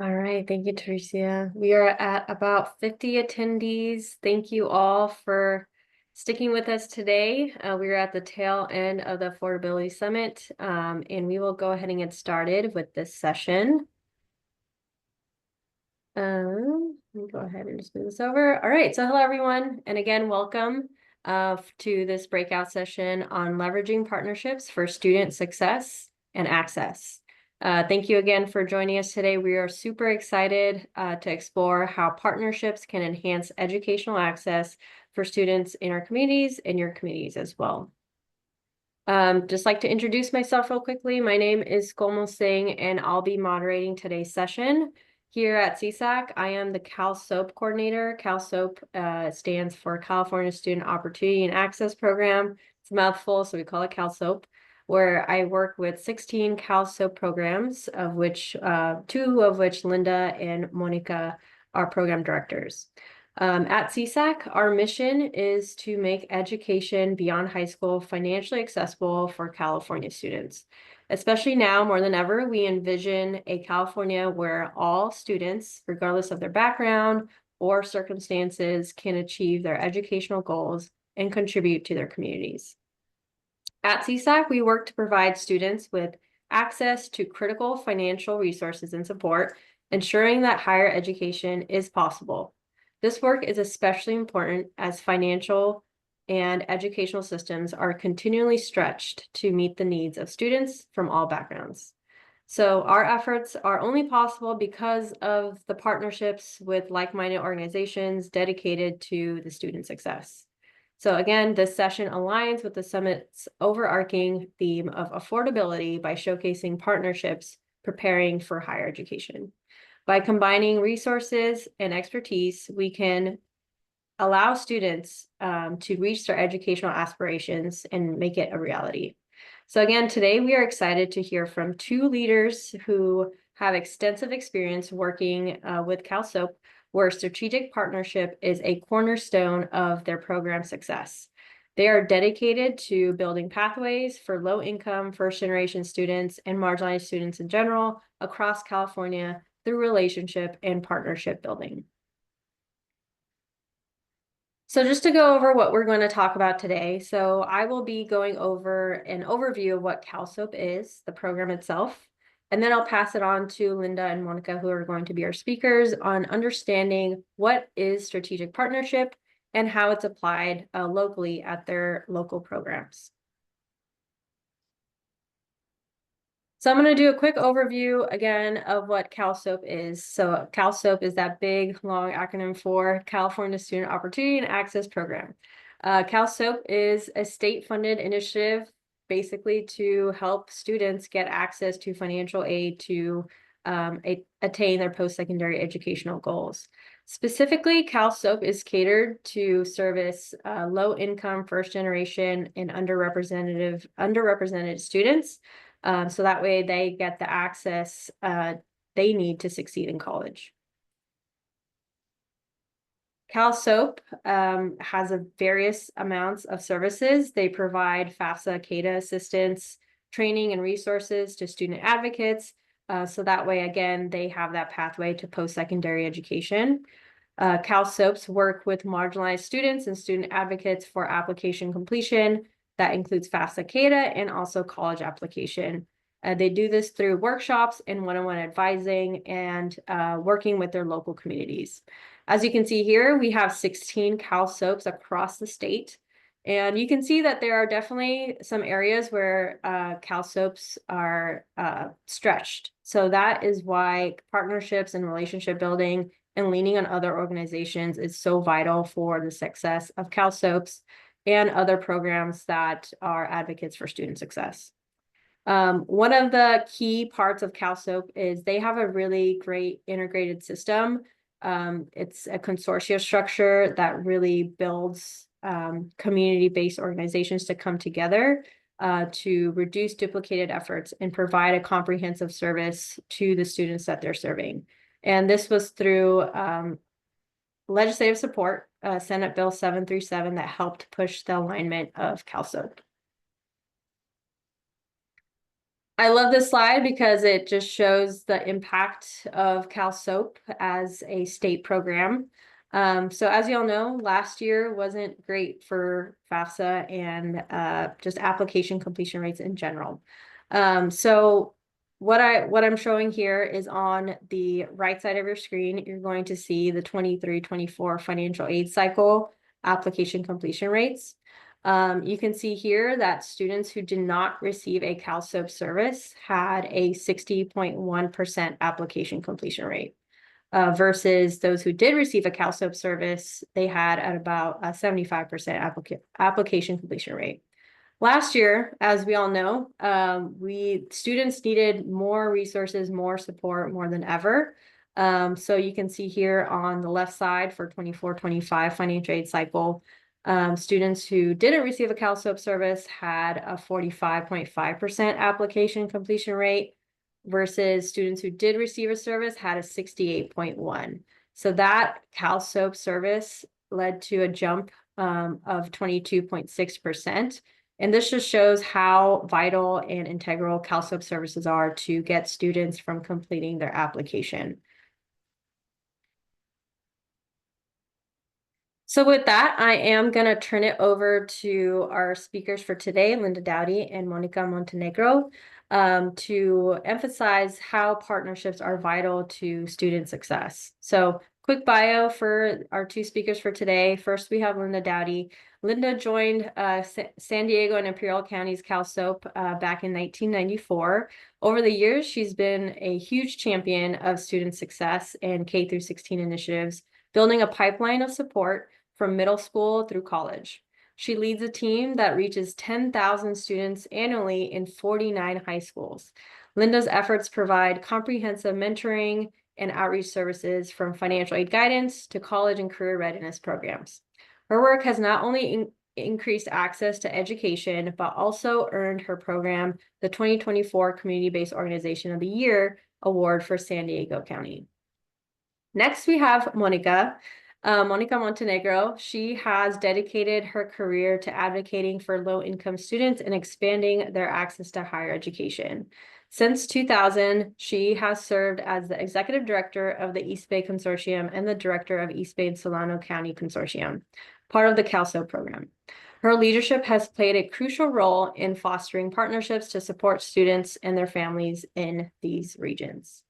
All right, thank you, Teresa. We are at about 50 attendees. Thank you all for sticking with us today. We are at the tail end of the Affordability Summit, and we will go ahead and get started with this session. Let me go ahead and just move this over. All right, so hello everyone, and again, welcome to this breakout session on leveraging partnerships for student success and access. Thank you again for joining us today. We are super excited to explore how partnerships can enhance educational access for students in our communities and your communities as well. Just like to introduce myself real quickly. My name is Komal Singh, and I'll be moderating today's session. Here at CSAC, I am the CalSOAP coordinator. CalSOAP stands for California Student Opportunity and Access Program. It's a mouthful, so we call it CalSOAP, where I work with 16 CalSOAP programs, of which 2 of which Linda and Monica are program directors. At CSAC, our mission is to make education beyond high school financially accessible for California students. Especially now, more than ever, we envision a California where all students, regardless of their background or circumstances, can achieve their educational goals and contribute to their communities. At CSAC, we work to provide students with access to critical financial resources and support, ensuring that higher education is possible. This work is especially important as financial and educational systems are continually stretched to meet the needs of students from all backgrounds. So our efforts are only possible because of the partnerships with like-minded organizations dedicated to the student success. So again, this session aligns with the summit's overarching theme of affordability by showcasing partnerships preparing for higher education. By combining resources and expertise, we can allow students to reach their educational aspirations and make it a reality. So again, today we are excited to hear from 2 leaders who have extensive experience working with CalSOAP, where strategic partnership is a cornerstone of their program success. They are dedicated to building pathways for low-income, first-generation students and marginalized students in general across California through relationship and partnership building. So just to go over what we're going to talk about today. So I will be going over an overview of what CalSOAP is, the program itself, and then I'll pass it on to Linda and Monica, who are going to be our speakers, on understanding what is strategic partnership and how it's applied locally at their local programs. So I'm going to do a quick overview again of what CalSOAP is. So CalSOAP is that big, long acronym for California Student Opportunity and Access Program. CalSOAP is a state-funded initiative basically to help students get access to financial aid to attain their post-secondary educational goals. Specifically, CalSOAP is catered to service low-income, first-generation, and underrepresented students. So that way they get the access they need to succeed in college. CalSOAP has various amounts of services. They provide FAFSA, CADA assistance, training and resources to student advocates. So that way, again, they have that pathway to post-secondary education. CalSOAPs work with marginalized students and student advocates for application completion. That includes FAFSA, CADA, and also college application. They do this through workshops and one-on-one advising and working with their local communities. As you can see here, we have 16 CalSOAPs across the state. And you can see that there are definitely some areas where CalSOAPs are stretched. So that is why partnerships and relationship building and leaning on other organizations is so vital for the success of CalSOAPs and other programs that are advocates for student success. One of the key parts of CalSOAP is they have a really great integrated system. It's a consortia structure that really builds community-based organizations to come together to reduce duplicated efforts and provide a comprehensive service to the students that they're serving. And this was through legislative support, Senate Bill 737, that helped push the alignment of CalSOAP. I love this slide because it just shows the impact of CalSOAP as a state program. So as you all know, last year wasn't great for FAFSA and just application completion rates in general. So what I'm showing here is on the right side of your screen, you're going to see the 23-24 financial aid cycle application completion rates. You can see here that students who did not receive a CalSOAP service had a 60.1% application completion rate. Versus those who did receive a CalSOAP service, they had at about a 75% application completion rate. Last year, as we all know, students needed more resources, more support, more than ever. So you can see here on the left side for 24-25 financial aid cycle, students who didn't receive a CalSOAP service had a 45.5% application completion rate versus students who did receive a service had a 68.1. So that CalSOAP service led to a jump of 22.6%. And this just shows how vital and integral CalSOAP services are to get students from completing their application. So with that, I am going to turn it over to our speakers for today, Linda Dowdy and Monica Montenegro, to emphasize how partnerships are vital to student success. So quick bio for our two speakers for today. First, we have Linda Dowdy. Linda joined San Diego and Imperial County's CalSOAP back in 1994. Over the years, she's been a huge champion of student success and K through 16 initiatives, building a pipeline of support from middle school through college. She leads a team that reaches 10,000 students annually in 49 high schools. Linda's efforts provide comprehensive mentoring and outreach services from financial aid guidance to college and career readiness programs. Her work has not only increased access to education, but also earned her program the 2024 Community-Based Organization of the Year Award for San Diego County. Next, we have Monica Montenegro. She has dedicated her career to advocating for low-income students and expanding their access to higher education. Since 2000, she has served as the executive director of the East Bay Consortium and the director of East Bay and Solano County Consortium, part of the CalSOAP program. Her leadership has played a crucial role in fostering partnerships to support students and their families in these regions.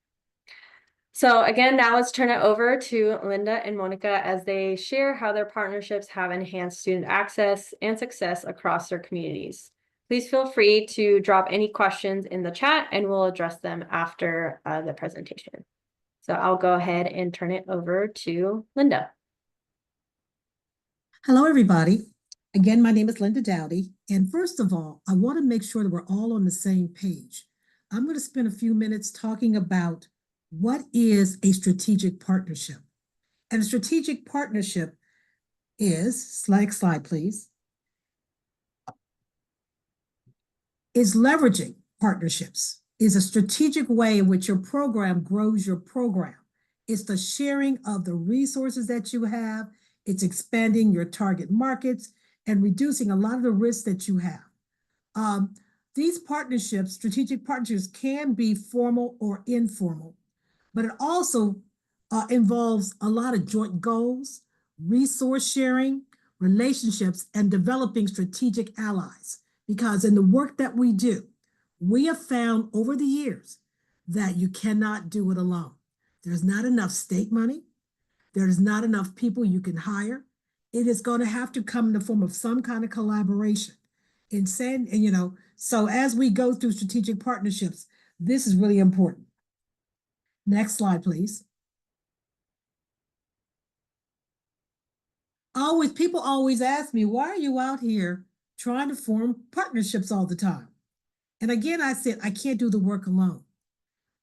So again, now let's turn it over to Linda and Monica as they share how their partnerships have enhanced student access and success across their communities. Please feel free to drop any questions in the chat and we'll address them after the presentation. So I'll go ahead and turn it over to Linda. Hello, everybody. Again, my name is Linda Dowdy. And first of all, I want to make sure that we're all on the same page. I'm going to spend a few minutes talking about what is a strategic partnership. And a strategic partnership is, next slide, please, is leveraging partnerships, is a strategic way in which your program grows your program. It's the sharing of the resources that you have. It's expanding your target markets and reducing a lot of the risks that you have. These partnerships, strategic partnerships, can be formal or informal, but it also involves a lot of joint goals, resource sharing, relationships, and developing strategic allies. Because in the work that we do, we have found over the years that you cannot do it alone. There's not enough state money. There's not enough people you can hire. It is going to have to come in the form of some kind of collaboration. So as we go through strategic partnerships, this is really important. Next slide, please. People always ask me, why are you out here trying to form partnerships all the time? And again, I said, I can't do the work alone.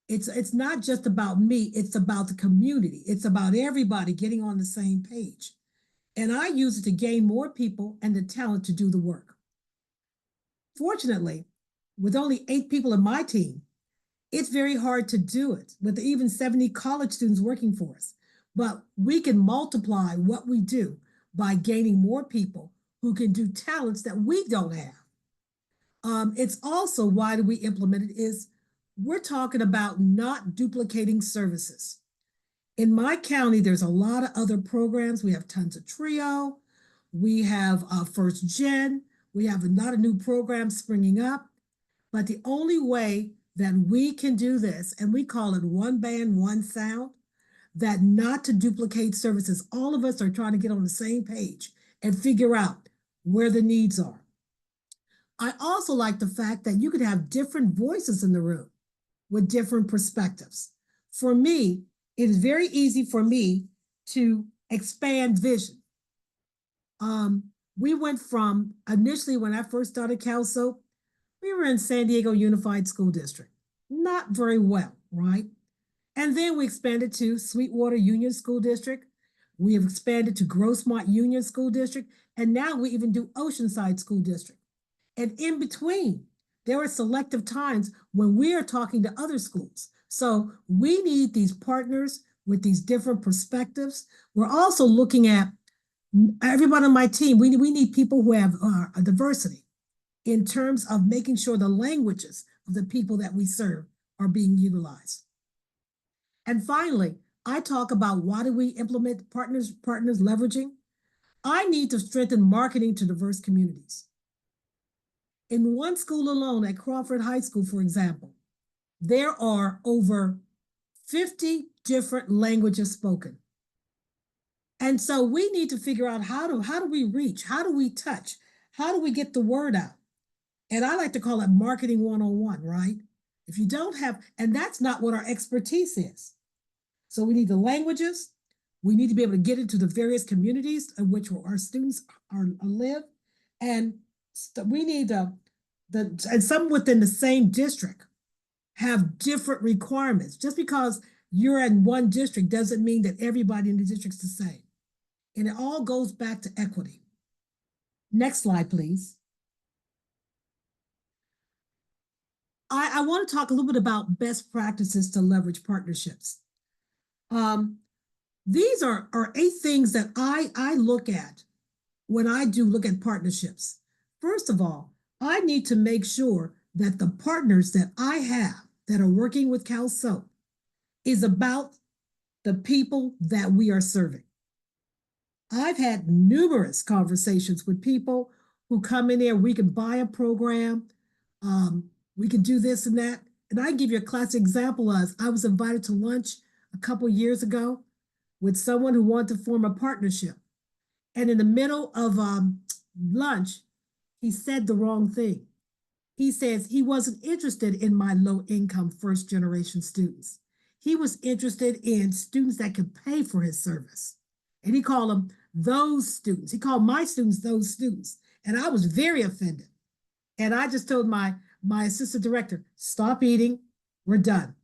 It's not just about me, it's about the community. It's about everybody getting on the same page. And I use it to gain more people and the talent to do the work. Fortunately, with only 8 people in my team, it's very hard to do it with even 70 college students working for us. But we can multiply what we do by gaining more people who can do talents that we don't have. It's also why do we implement it is we're talking about not duplicating services. In my county, there's a lot of other programs. We have tons of TRIO. We have First Gen. We have a lot of new programs springing up. But the only way that we can do this, and we call it one band, one sound, that not to duplicate services. All of us are trying to get on the same page and figure out where the needs are. I also like the fact that you could have different voices in the room with different perspectives. For me, it is very easy for me to expand vision. We went from initially when I first started CalSoap, we were in San Diego Unified School District. Not very well, right? And then we expanded to Sweetwater Union School District. We have expanded to Grossmont Union School District. And now we even do Oceanside School District. And in between, there are selective times when we are talking to other schools. So we need these partners with these different perspectives. We're also looking at everyone on my team. We need people who have a diversity in terms of making sure the languages of the people that we serve are being utilized. And finally, I talk about why do we implement partners leveraging? I need to strengthen marketing to diverse communities. In one school alone at Crawford High School, for example, there are over 50 different languages spoken. And so we need to figure out how do we reach, how do we touch, how do we get the word out? And I like to call it marketing 101, right? If you don't have, and that's not what our expertise is. So we need the languages. We need to be able to get into the various communities in which our students live. And we need and some within the same district have different requirements. Just because you're in one district doesn't mean that everybody in the district's the same. And it all goes back to equity. Next slide, please. I want to talk a little bit about best practices to leverage partnerships. These are 8 things that I look at when I do look at partnerships. First of all, I need to make sure that the partners that I have that are working with CalSoap is about the people that we are serving. I've had numerous conversations with people who come in there. We can buy a program. We can do this and that. And I give you a classic example as I was invited to lunch a couple years ago with someone who wanted to form a partnership. And in the middle of lunch, he said the wrong thing. He says he wasn't interested in my low-income first-generation students. He was interested in students that could pay for his service. And he called them those students. He called my students those students. And I was very offended. And I just told my assistant director, stop eating, we're done.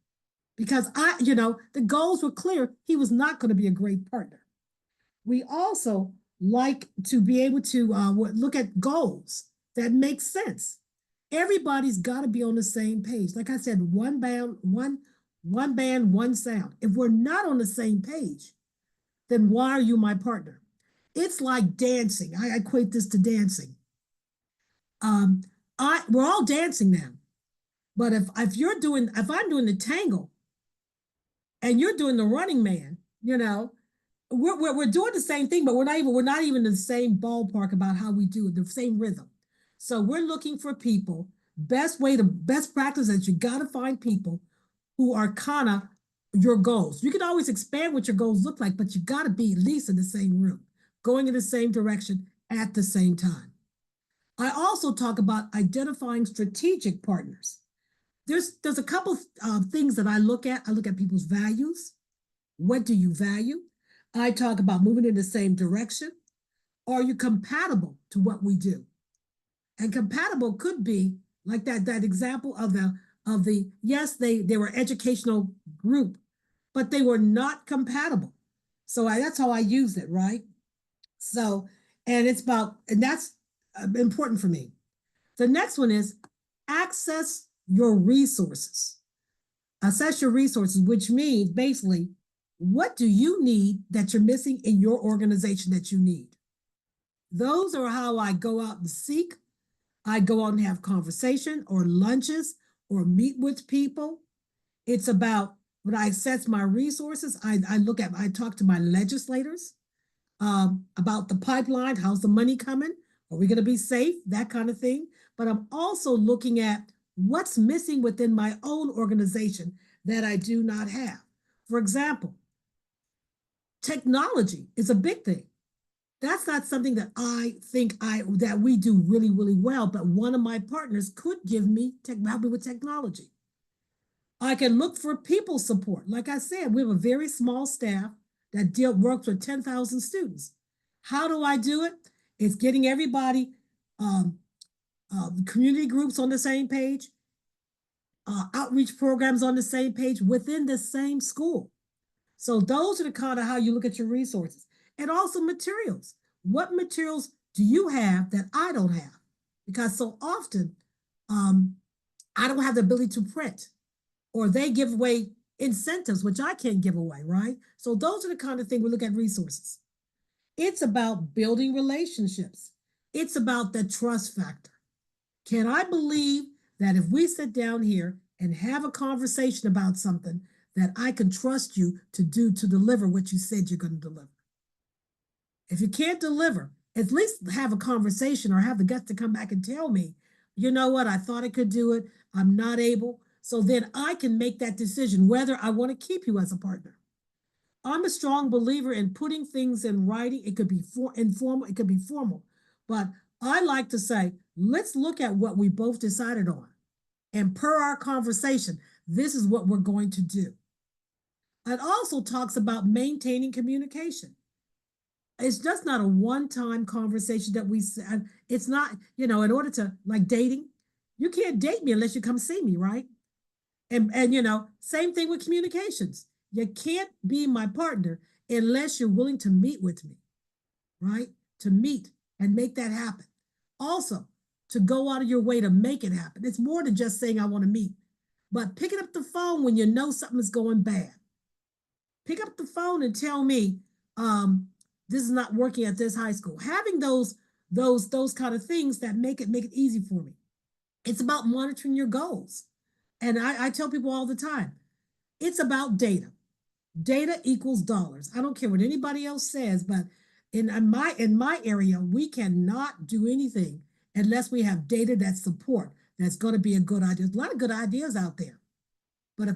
Because the goals were clear. He was not going to be a great partner. We also like to be able to look at goals that make sense. Everybody's got to be on the same page. Like I said, one band, one sound. If we're not on the same page, then why are you my partner? It's like dancing. I equate this to dancing. We're all dancing now. But if I'm doing the tango and you're doing the running man, we're doing the same thing, but we're not even in the same ballpark about how we do it, the same rhythm. So we're looking for people. Best practice is you got to find people who are kind of your goals. You can always expand what your goals look like, but you got to be at least in the same room, going in the same direction at the same time. I also talk about identifying strategic partners. There's a couple things that I look at. I look at people's values. What do you value? I talk about moving in the same direction. Are you compatible to what we do? And compatible could be like that example of the yes, they were educational group, but they were not compatible. So that's how I use it, right? So, and that's important for me. The next one is access your resources. Assess your resources, which means basically, what do you need that you're missing in your organization that you need? Those are how I go out and seek I go out and have conversation or lunches or meet with people. It's about when I assess my resources, I talk to my legislators about the pipeline. How's the money coming? Are we going to be safe? That kind of thing. But I'm also looking at what's missing within my own organization that I do not have. For example, technology is a big thing. That's not something that I think that we do really, really well, but one of my partners could help me with technology. I can look for people support. Like I said, we have a very small staff that works with 10,000 students. How do I do it? It's getting everybody, community groups on the same page, outreach programs on the same page within the same school. So those are the kind of how you look at your resources. And also materials. What materials do you have that I don't have? Because so often I don't have the ability to print, or they give away incentives, which I can't give away, right? So those are the kind of things we look at resources. It's about building relationships. It's about the trust factor. Can I believe that if we sit down here and have a conversation about something, that I can trust you to deliver what you said you're going to deliver? If you can't deliver, at least have a conversation or have the guts to come back and tell me, you know what, I thought I could do it, I'm not able. So then I can make that decision whether I want to keep you as a partner. I'm a strong believer in putting things in writing. It could be informal, it could be formal. But I like to say, let's look at what we both decided on. And per our conversation, this is what we're going to do. It also talks about maintaining communication. It's just not a one-time conversation that we said. It's not, in order to, like dating, you can't date me unless you come see me, right? And same thing with communications. You can't be my partner unless you're willing to meet with me, right? To meet and make that happen. Also, to go out of your way to make it happen. It's more than just saying I want to meet, but picking up the phone when you know something is going bad. Pick up the phone and tell me, this is not working at this high school. Having those kind of things that make it easy for me. It's about monitoring your goals. And I tell people all the time, it's about data. Data equals dollars. I don't care what anybody else says, but in my area, we cannot do anything unless we have data that support that's going to be a good idea. There's a lot of good ideas out there. But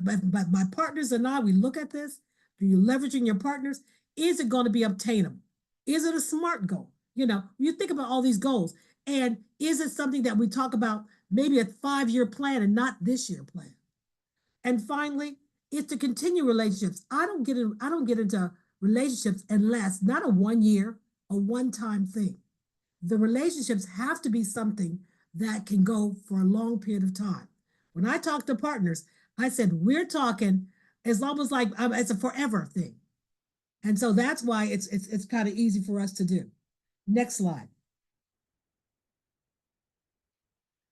my partners and I, we look at this. Are you leveraging your partners? Is it going to be obtainable? Is it a SMART goal? You think about all these goals. And is it something that we talk about maybe a 5-year plan and not this year plan? And finally, it's to continue relationships. I don't get into relationships unless not a 1 year, a one-time thing. The relationships have to be something that can go for a long period of time. When I talk to partners, I said, we're talking as almost like it's a forever thing. And so that's why it's kind of easy for us to do. Next slide.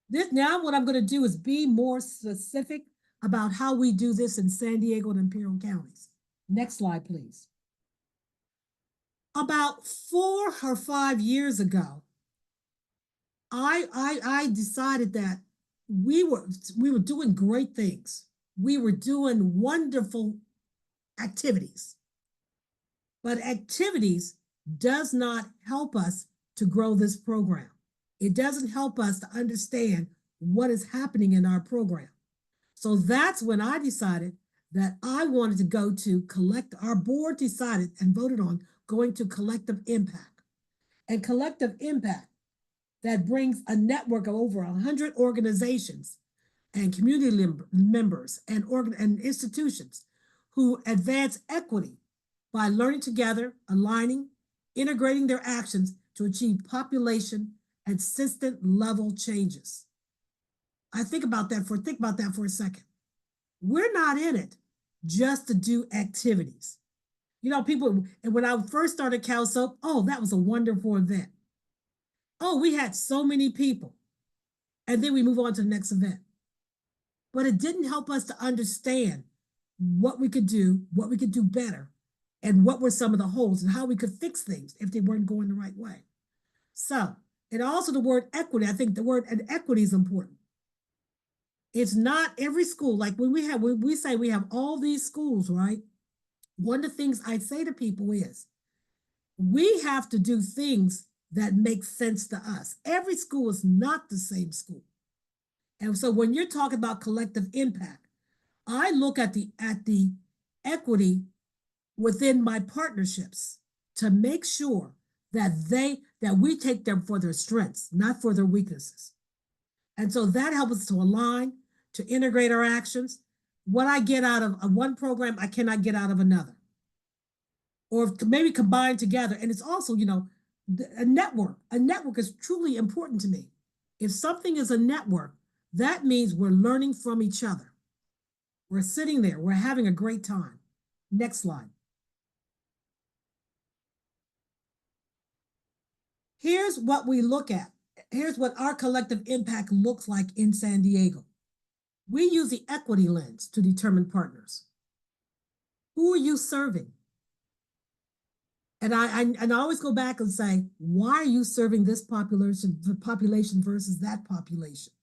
Now what I'm going to do is be more specific about how we do this in San Diego and Imperial counties. Next slide, please. About 4 or 5 years ago, I decided that we were doing great things. We were doing wonderful activities. But activities does not help us to grow this program. It doesn't help us to understand what is happening in our program. So that's when I decided that I wanted to go to our board decided and voted on going to collective impact. And collective impact that brings a network of over 100 organizations and community members and institutions who advance equity by learning together, aligning, integrating their actions to achieve population and system level changes. Think about that for a second. We're not in it just to do activities. People, and when I first started CalSoap, oh, that was a wonderful event. Oh, we had so many people. And then we move on to the next event. But it didn't help us to understand what we could do better, and what were some of the holes and how we could fix things if they weren't going the right way. So And also the word equity. I think the word equity is important. It's not every school. Like when we say we have all these schools, right? One of the things I say to people is we have to do things that make sense to us. Every school is not the same school. And so when you're talking about collective impact, I look at the equity within my partnerships to make sure that we take them for their strengths, not for their weaknesses. And so that helps us to align, to integrate our actions. What I get out of one program, I cannot get out of another. Or to maybe combine together. And it's also, a network. A network is truly important to me. If something is a network, that means we're learning from each other. We're sitting there, we're having a great time. Next slide. Here's what we look at. Here's what our collective impact looks like in San Diego. We use the equity lens to determine partners. Who are you serving? And I always go back and say, why are you serving this population versus that population?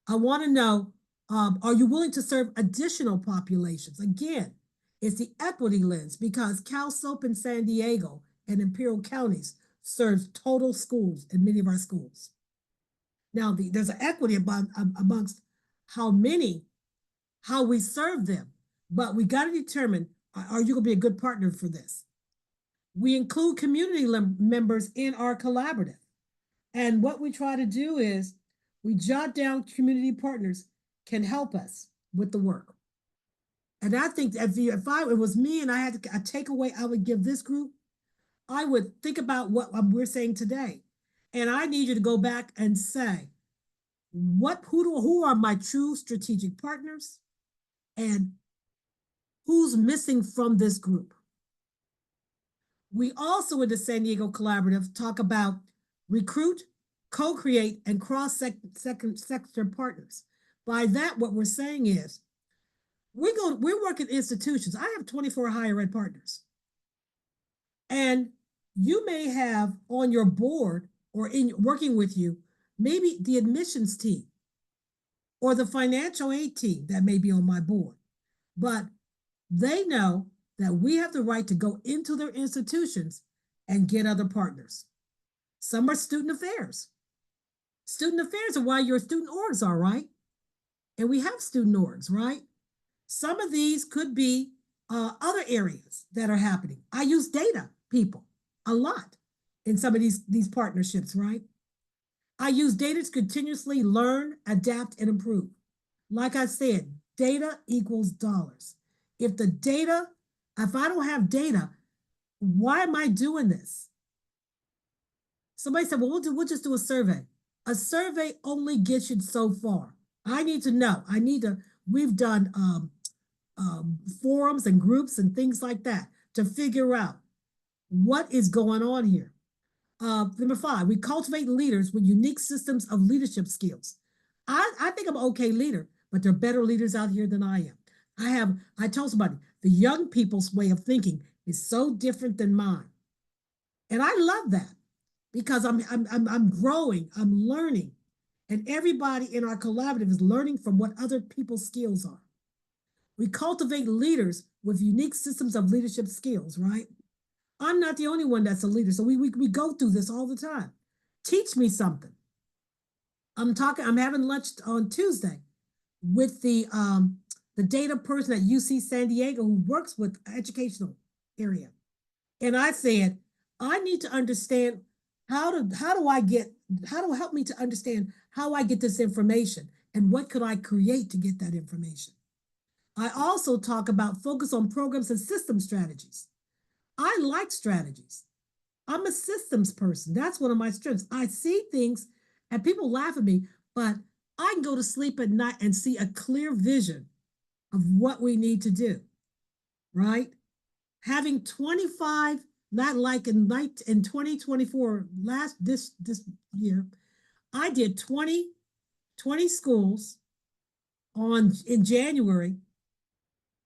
I want to know, are you willing to serve additional populations? Again, it's the equity lens because Cal Soap in San Diego and Imperial counties serves total schools in many of our schools. Now, there's an equity amongst how we serve them, but we got to determine, are you going to be a good partner for this? We include community members in our collaborative. And what we try to do is we jot down community partners can help us with the work. And I think if it was me and I had a takeaway I would give this group, I would think about what we're saying today. And I need you to go back and say, who are my true strategic partners and who's missing from this group? We also in the San Diego Collaborative talk about recruit, co-create, and cross-sector partners. By that, what we're saying is we're working institutions. I have 24 higher ed partners. And you may have on your board or in working with you, maybe the admissions team or the financial aid team that may be on my board. But they know that we have the right to go into their institutions and get other partners. Some are student affairs. Student affairs are why your student orgs are, right? And we have student orgs, right? Some of these could be other areas that are happening. I use data people a lot in some of these partnerships, right? I use data to continuously learn, adapt, and improve. Like I said, data equals dollars. If I don't have data, why am I doing this? Somebody said, well, we'll just do a survey. A survey only gets you so far. I need to know. We've done forums and groups and things like that to figure out what is going on here. Number 5, we cultivate leaders with unique systems of leadership skills. I think I'm an okay leader, but there are better leaders out here than I am. I told somebody, the young people's way of thinking is so different than mine. And I love that because I'm growing, I'm learning. And everybody in our collaborative is learning from what other people's skills are. We cultivate leaders with unique systems of leadership skills, right? I'm not the only one that's a leader. So we go through this all the time. Teach me something. I'm having lunch on Tuesday with the data person at UC San Diego who works with educational area. And I said, I need to understand how to help me to understand how I get this information and what could I create to get that information. I also talk about focus on programs and system strategies. I like strategies. I'm a systems person. That's one of my strengths. I see things and people laugh at me, but I can go to sleep at night and see a clear vision of what we need to do, right? Having 25, not like in 2024, this year, I did 20 schools in January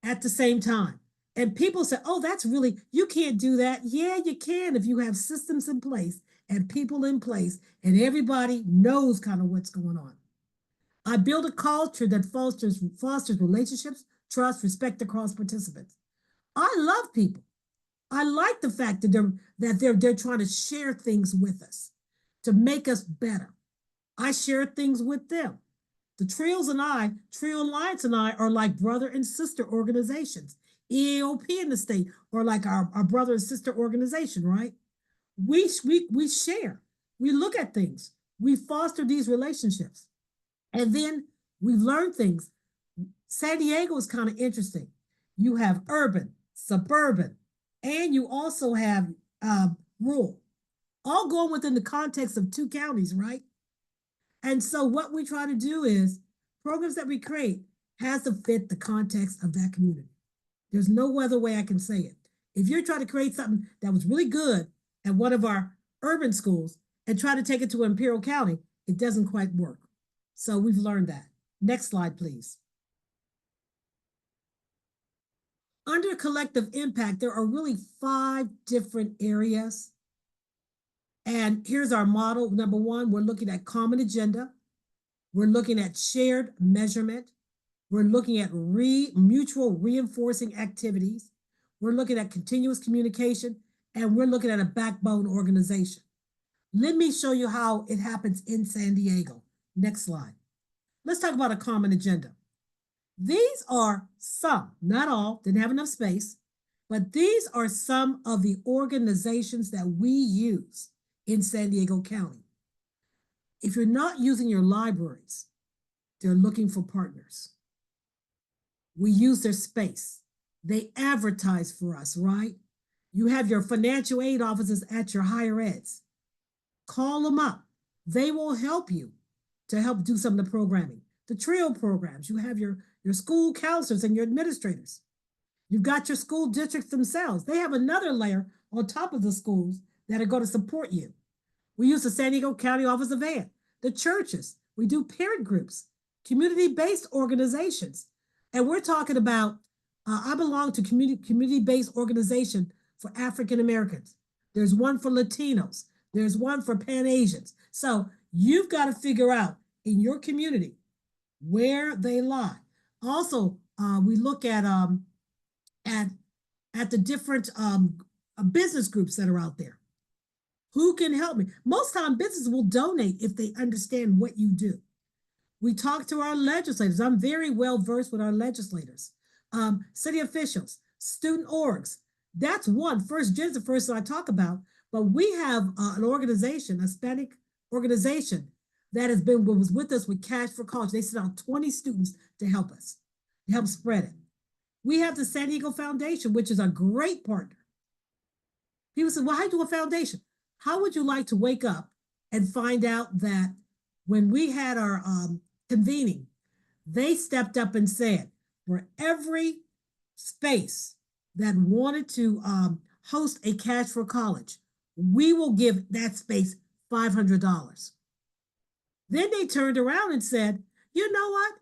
at the same time. And people say, oh, that's really, you can't do that. Yeah, you can if you have systems in place and people in place, and everybody knows kind of what's going on. I build a culture that fosters relationships, trust, respect across participants. I love people. I like the fact that they're trying to share things with us to make us better. I share things with them. The Trio Alliance and I are like brother and sister organizations. EAOP in the state are like our brother and sister organization, right? We share, we look at things, we foster these relationships, and then we learn things. San Diego is kind of interesting. You have urban, suburban, and you also have rural, all going within the context of two counties, right? And so what we try to do is programs that we create has to fit the context of that community. There's no other way I can say it. If you're trying to create something that was really good at one of our urban schools and try to take it to Imperial County, it doesn't quite work. So we've learned that. Next slide, please. Under collective impact, there are really 5 different areas. And here's our model. Number 1, we're looking at common agenda. We're looking at shared measurement. We're looking at mutual reinforcing activities. We're looking at continuous communication, and we're looking at a backbone organization. Let me show you how it happens in San Diego. Next slide. Let's talk about a common agenda. These are some, not all, didn't have enough space, but these are some of the organizations that we use in San Diego County. If you're not using your libraries, they're looking for partners. We use their space. They advertise for us, right? You have your financial aid offices at your higher eds. Call them up. They will help you to help do some of the programming. The TRIO programs, you have your school counselors and your administrators. You've got your school districts themselves. They have another layer on top of the schools that are going to support you. We use the San Diego County Office of Ed, the churches. We do parent groups, community-based organizations. And we're talking about, I belong to community-based organization for African Americans. There's one for Latinos. There's one for Pan Asians. So you've got to figure out in your community where they lie. Also, we look at the different business groups that are out there. Who can help me? Most time businesses will donate if they understand what you do. We talk to our legislators. I'm very well versed with our legislators, city officials, student orgs. That's one. First Gen is the first that I talk about, but we have an organization, a Hispanic organization that was with us with Cash for College. They sent out 20 students to help us, to help spread it. We have the San Diego Foundation, which is a great partner. People say, well, how do you do a foundation? How would you like to wake up and find out that when we had our convening, they stepped up and said, for every space that wanted to host a Cash for College, we will give that space $500. Then they turned around and said, you know what?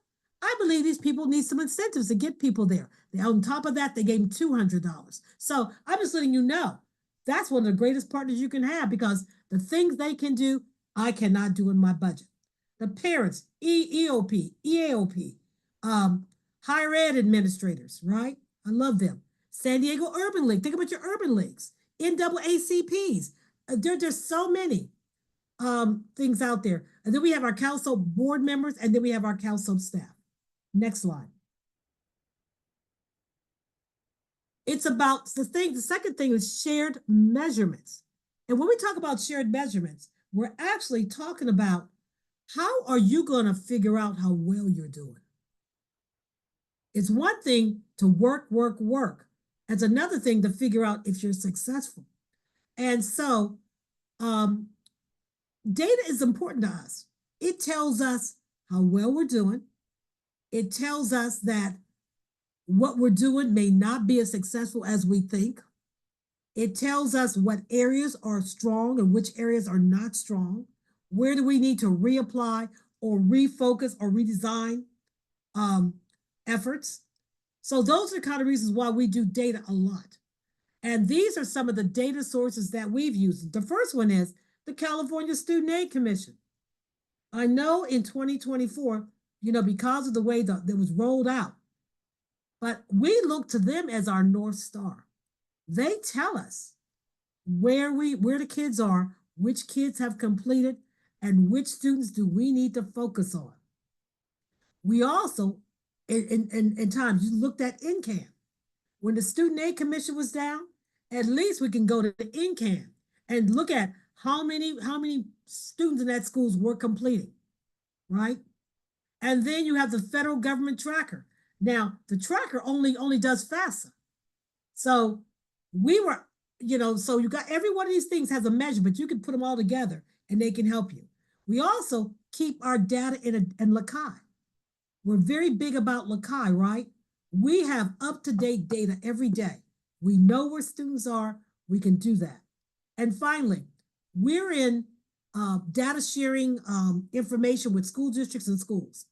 I believe these people need some incentives to get people there. On top of that, they gave them $200. So I'm just letting you know, that's one of the greatest partners you can have, because the things they can do, I cannot do in my budget. The parents, EOP, EAOP, higher ed administrators, right? I love them. San Diego Urban League, think about your urban leagues. NAACPs, there's so many things out there. And then we have our council board members, and then we have our council staff. Next slide. It's about the second thing is shared measurements. And when we talk about shared measurements, we're actually talking about how are you going to figure out how well you're doing? It's one thing to work. It's another thing to figure out if you're successful. And so data is important to us. It tells us how well we're doing. It tells us that what we're doing may not be as successful as we think. It tells us what areas are strong and which areas are not strong. Where do we need to reapply or refocus or redesign efforts? So those are kind of reasons why we do data a lot. And these are some of the data sources that we've used. The first one is the California Student Aid Commission. I know in 2024, because of the way that was rolled out, but we look to them as our North Star. They tell us where the kids are, which kids have completed, and which students do we need to focus on. We also, in times, you looked at NCAN. When the Student Aid Commission was down, at least we can go to the NCAN and look at how many students in that schools were completing, right? And then you have the federal government tracker. Now, the tracker only does FAFSA. So we were, so you got every one of these things has a measure, but you can put them all together and they can help you. We also keep our data in LaCai. We're very big about LaCai, right? We have up-to-date data every day. We know where students are. We can do that. And finally, we're in data sharing information with school districts and schools.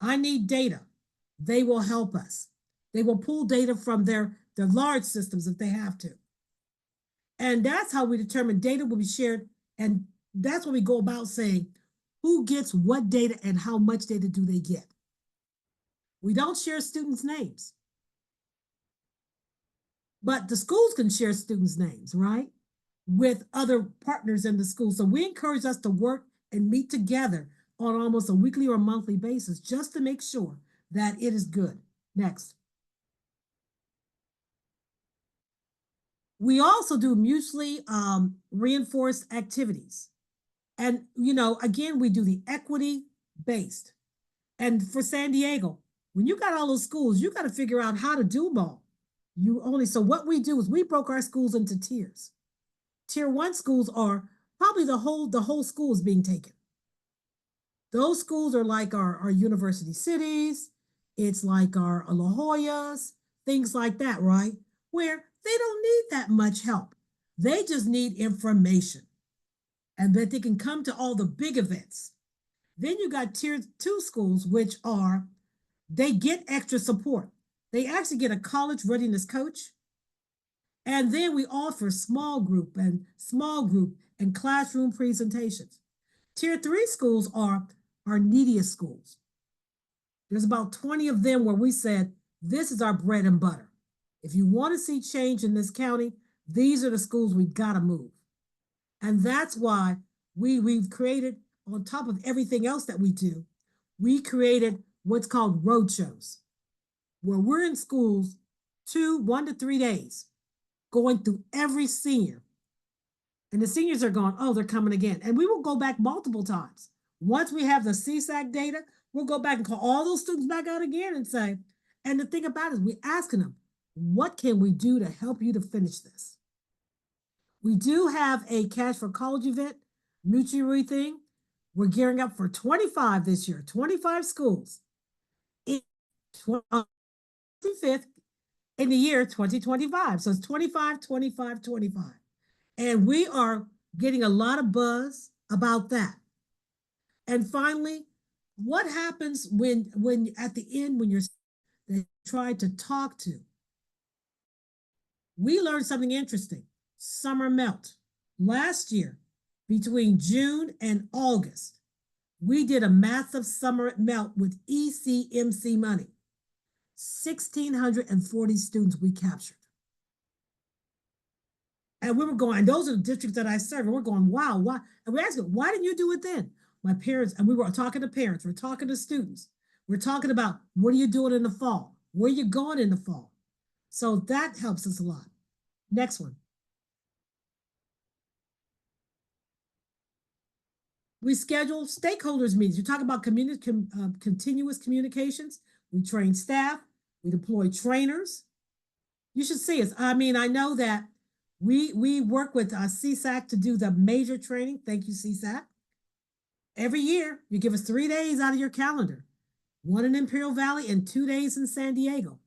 I need data. They will help us. They will pull data from their large systems if they have to. And that's how we determine data will be shared. And that's what we go about saying who gets what data and how much data do they get. We don't share students' names. But the schools can share students' names, right? With other partners in the school. So we encourage us to work and meet together on almost a weekly or monthly basis just to make sure that it is good. Next. We also do mutually reinforced activities. And, again, we do the equity based. And for San Diego, when you got all those schools, you got to figure out how to do them all. So what we do is we broke our schools into tiers. Tier 1 schools are probably the whole school is being taken. Those schools are like our university cities. It's like our La Jolla's, things like that, right? Where they don't need that much help. They just need information and that they can come to all the big events. Then you got tier 2 schools, which they get extra support. They actually get a college readiness coach. And then we offer small group and classroom presentations. Tier 3 schools are our neediest schools. There's about 20 of them where we said, this is our bread and butter. If you want to see change in this county, these are the schools we got to move. And that's why we've created, on top of everything else that we do, we created what's called road shows, where we're in schools 1 to 3 days, going through every senior. And the seniors are going, oh, they're coming again. And we will go back multiple times. Once we have the CSAC data, we'll go back and call all those students back out again and say, and the thing about it is we're asking them, what can we do to help you to finish this? We do have a Cash for College event, mutually thing. We're gearing up for 25 this year, 25 schools. 25th in the year 2025. So it's 25, 25, 25. And we are getting a lot of buzz about that. And finally, what happens when at the end, when they try to talk to? We learned something interesting. Summer melt. Last year, between June and August, we did a massive summer melt with ECMC money. 1,640 students we captured. And we were going, those are the districts that I serve. And we're going, wow, why? And we asked them, why didn't you do it then? My parents, and we were talking to parents, we're talking to students. We're talking about what are you doing in the fall? Where are you going in the fall? So that helps us a lot. Next one. We schedule stakeholders meetings. You talk about continuous communications. We train staff. We deploy trainers. You should see us. I mean, I know that we work with CSAC to do the major training. Thank you, CSAC. Every year, you give us 3 days out of your calendar, 1 in Imperial Valley and 2 days in San Diego.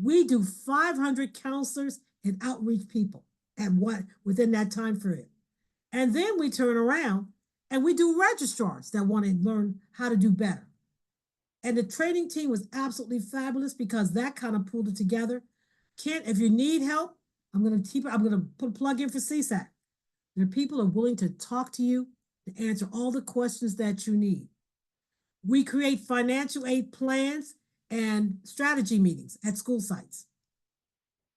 We do 500 counselors and outreach people within that time period. And then we turn around and we do registrars that want to learn how to do better. And the training team was absolutely fabulous because that kind of pulled it together. Kent, if you need help, I'm going to put a plug in for CSAC. The people are willing to talk to you, to answer all the questions that you need. We create financial aid plans and strategy meetings at school sites.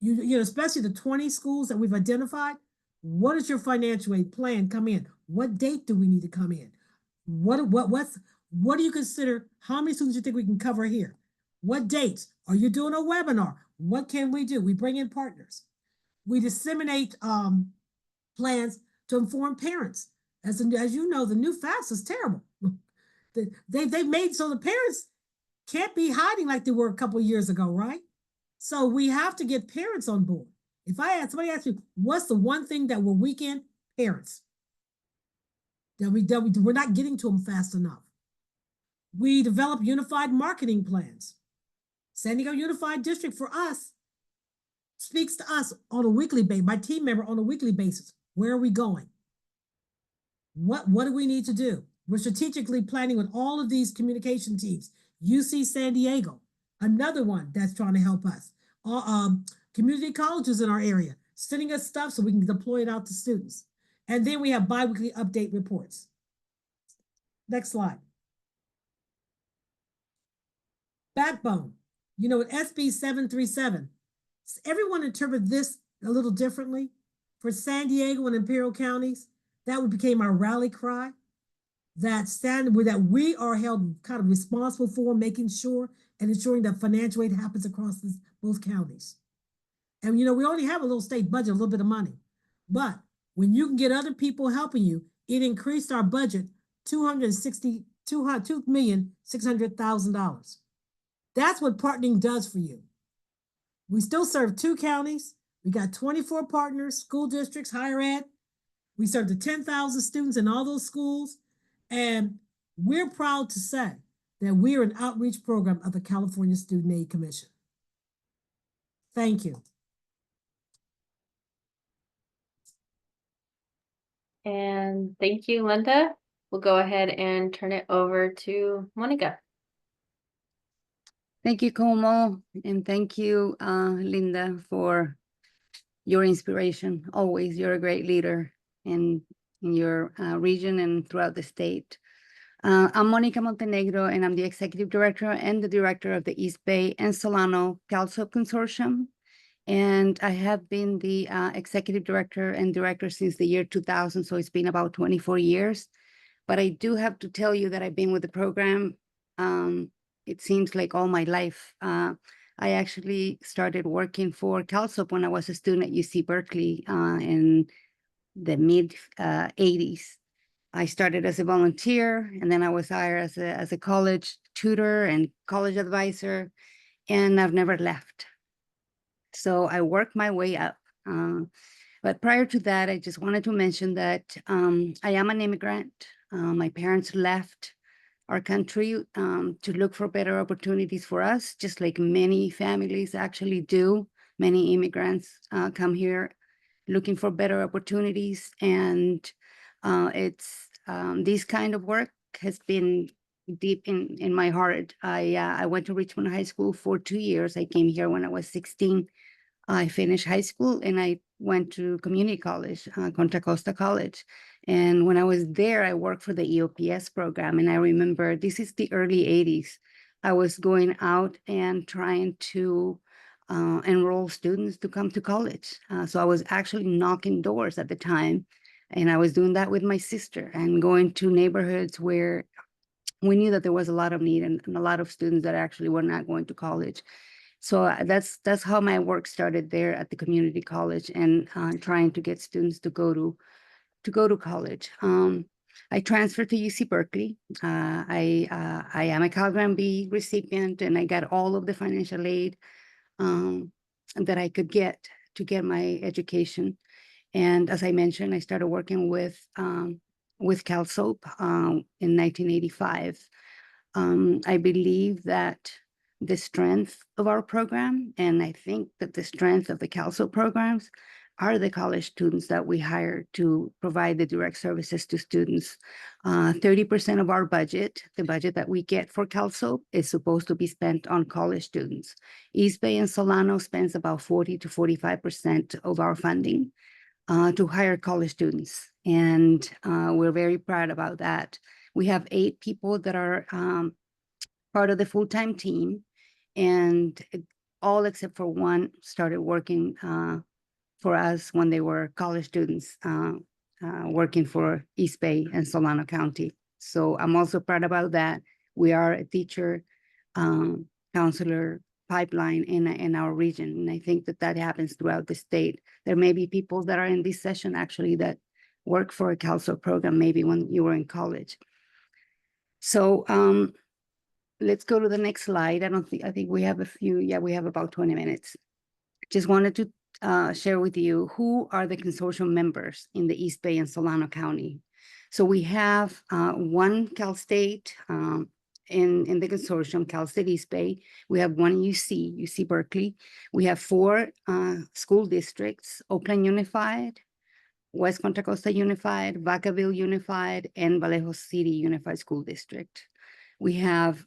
You know, especially the 20 schools that we've identified. What is your financial aid plan come in? What date do we need to come in? What do you consider? How many students do you think we can cover here? What dates? Are you doing a webinar? What can we do? We bring in partners. We disseminate plans to inform parents. As you know, the new FAFSA is terrible. They've made so the parents can't be hiding like they were a couple of years ago, right? So we have to get parents on board. If somebody asks you, what's the one thing that we're weak in? Parents. We're not getting to them fast enough. We develop unified marketing plans. San Diego Unified District for us speaks to us on a weekly basis, my team member on a weekly basis. Where are we going? What do we need to do? We're strategically planning with all of these communication teams. UC San Diego, another one that's trying to help us. Community colleges in our area, sending us stuff so we can deploy it out to students. And then we have biweekly update reports. Next slide. Backbone. You know, with SB 737, everyone interpreted this a little differently. For San Diego and Imperial counties, that became our rally cry. That we are held kind of responsible for making sure and ensuring that financial aid happens across both counties. And you know, we only have a little state budget, a little bit of money, but when you can get other people helping you, it increased our budget $2,600,000. That's what partnering does for you. We still serve 2 counties. We got 24 partners, school districts, higher ed. We serve the 10,000 students in all those schools. And we're proud to say that we are an outreach program of the California Student Aid Commission. Thank you. And thank you, Linda. We'll go ahead and turn it over to Monica. Thank you, Como, and thank you, Linda, for your inspiration. Always, you're a great leader in your region and throughout the state. I'm Monica Montenegro, and I'm the Executive Director and the Director of the East Bay and Solano CalSub Consortium. And I have been the Executive Director and Director since the year 2000, so it's been about 24 years. But I do have to tell you that I've been with the program, it seems like all my life. I actually started working for CalSub when I was a student at UC Berkeley in the mid 80s. I started as a volunteer, and then I was hired as a college tutor and college advisor, and I've never left. So I worked my way up. But prior to that, I just wanted to mention that I am an immigrant. My parents left our country to look for better opportunities for us, just like many families actually do. Many immigrants come here looking for better opportunities, and it's this kind of work has been deep in my heart. I went to Richmond High School for 2 years. I came here when I was 16. I finished high school and I went to community college, Contra Costa College. And when I was there, I worked for the EOPS program. And I remember this is the early 80s. I was going out and trying to enroll students to come to college. So I was actually knocking doors at the time. And I was doing that with my sister and going to neighborhoods where we knew that there was a lot of need and a lot of students that actually were not going to college. So that's how my work started there at the community college and trying to get students to go to college. I transferred to UC Berkeley. I am a Cal Grant B recipient, and I got all of the financial aid that I could get to get my education. And as I mentioned, I started working with CalSoap in 1985. I believe that the strength of our program, and I think that the strength of the CalSoap programs are the college students that we hire to provide the direct services to students. 30% of our budget, the budget that we get for CalSoap, is supposed to be spent on college students. East Bay and Solano spends about 40 to 45% of our funding. to hire college students. And we're very proud about that. We have 8 people that are part of the full-time team, and all except for one started working for us when they were college students working for East Bay and Solano County. So I'm also proud about that. We are a teacher counselor pipeline in our region. And I think that that happens throughout the state. There may be people that are in this session actually that work for a counselor program, maybe when you were in college. So let's go to the next slide. I think we have a few, yeah, we have about 20 minutes. Just wanted to share with you who are the consortium members in the East Bay and Solano County. So we have one Cal State in the consortium, Cal State East Bay. We have one UC Berkeley. We have 4 school districts: Oakland Unified, West Contra Costa Unified, Vacaville Unified, and Vallejo City Unified School District. We have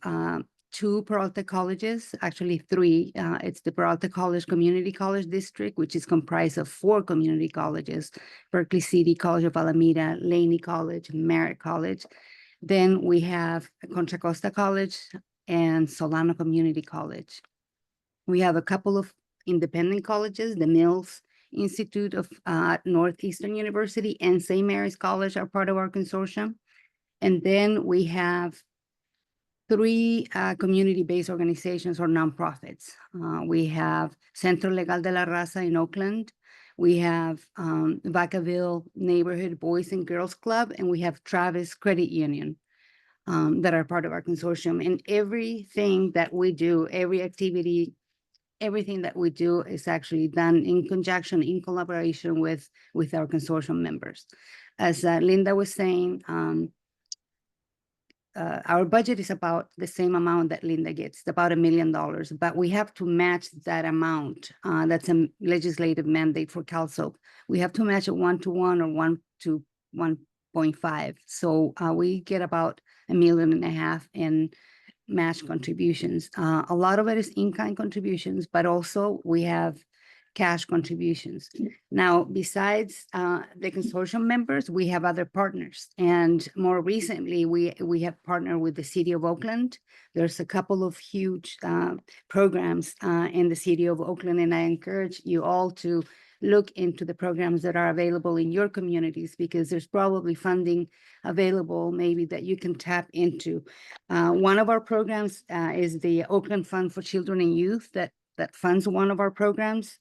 2 Peralta colleges, actually 3. It's the Peralta College Community College District, which is comprised of 4 community colleges: Berkeley City, College of Alameda, Laney College, Merritt College. Then we have Contra Costa College and Solano Community College. We have a couple of independent colleges: the Mills Institute of Northeastern University and St. Mary's College are part of our consortium. And then we have 3 community-based organizations or nonprofits. We have Centro Legal de la Raza in Oakland. We have Vacaville Neighborhood Boys and Girls Club, and we have Travis Credit Union that are part of our consortium. And everything that we do, every activity, everything that we do is actually done in conjunction, in collaboration with our consortium members. As Linda was saying, our budget is about the same amount that Linda gets, about $1 million, but we have to match that amount. That's a legislative mandate for CalSOAP. We have to match it 1-to-1 or 1 to 1.5. So we get about $1.5 million in match contributions. A lot of it is in-kind contributions, but also we have cash contributions. Now, besides the consortium members, we have other partners. And more recently, we have partnered with the City of Oakland. There's a couple of huge programs in the City of Oakland, and I encourage you all to look into the programs that are available in your communities, because there's probably funding available maybe that you can tap into. One of our programs is the Oakland Fund for Children and Youth that funds one of our programs,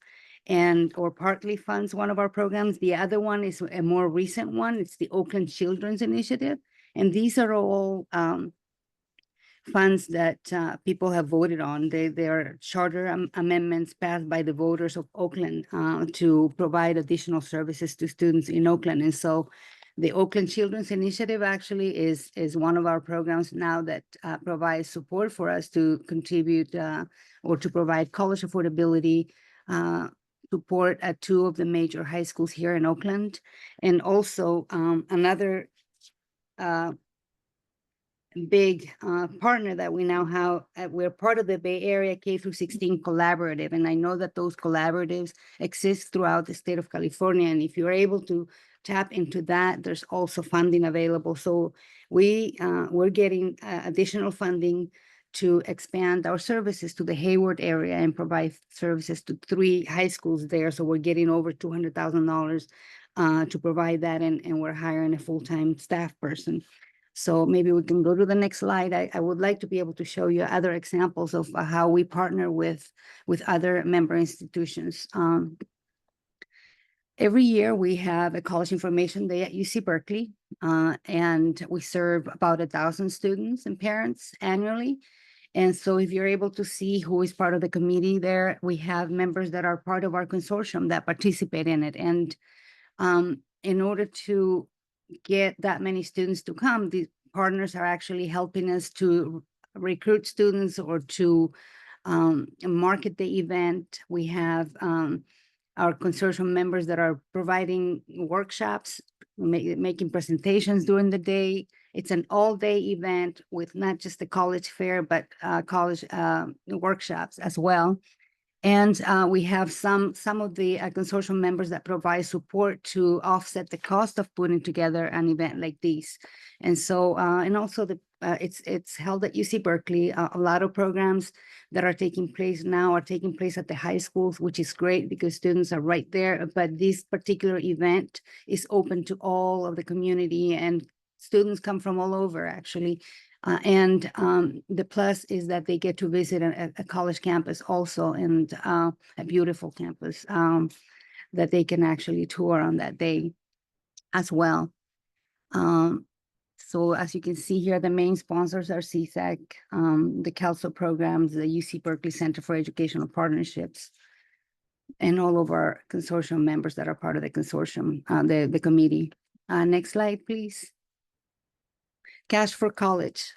or partly funds one of our programs. The other one is a more recent one. It's the Oakland Children's Initiative. And these are all funds that people have voted on. They are charter amendments passed by the voters of Oakland to provide additional services to students in Oakland. And so the Oakland Children's Initiative actually is one of our programs now that provides support for us to contribute or to provide college affordability support at 2 of the major high schools here in Oakland. And also another big partner that we now have, we're part of the Bay Area K-16 Collaborative. And I know that those collaboratives exist throughout the state of California. And if you're able to tap into that, there's also funding available. So we're getting additional funding to expand our services to the Hayward area and provide services to 3 high schools there. So we're getting over $200,000 to provide that, and we're hiring a full-time staff person. So maybe we can go to the next slide. I would like to be able to show you other examples of how we partner with other member institutions. Every year we have a college information day at UC Berkeley, and we serve about 1,000 students and parents annually. And so if you're able to see who is part of the committee there, we have members that are part of our consortium that participate in it. And in order to get that many students to come, the partners are actually helping us to recruit students or to market the event. We have our consortium members that are providing workshops, making presentations during the day. It's an all-day event with not just the college fair, but college workshops as well. And we have some of the consortium members that provide support to offset the cost of putting together an event like this. And so, and also it's held at UC Berkeley. A lot of programs that are taking place now are taking place at the high schools, which is great because students are right there. But this particular event is open to all of the community, and students come from all over, actually. And the plus is that they get to visit a college campus also, and a beautiful campus that they can actually tour on that day as well. So as you can see here, the main sponsors are CSEC, the CALSO programs, the UC Berkeley Center for Educational Partnerships, and all of our consortium members that are part of the consortium, the committee. Next slide, please. Cash for College.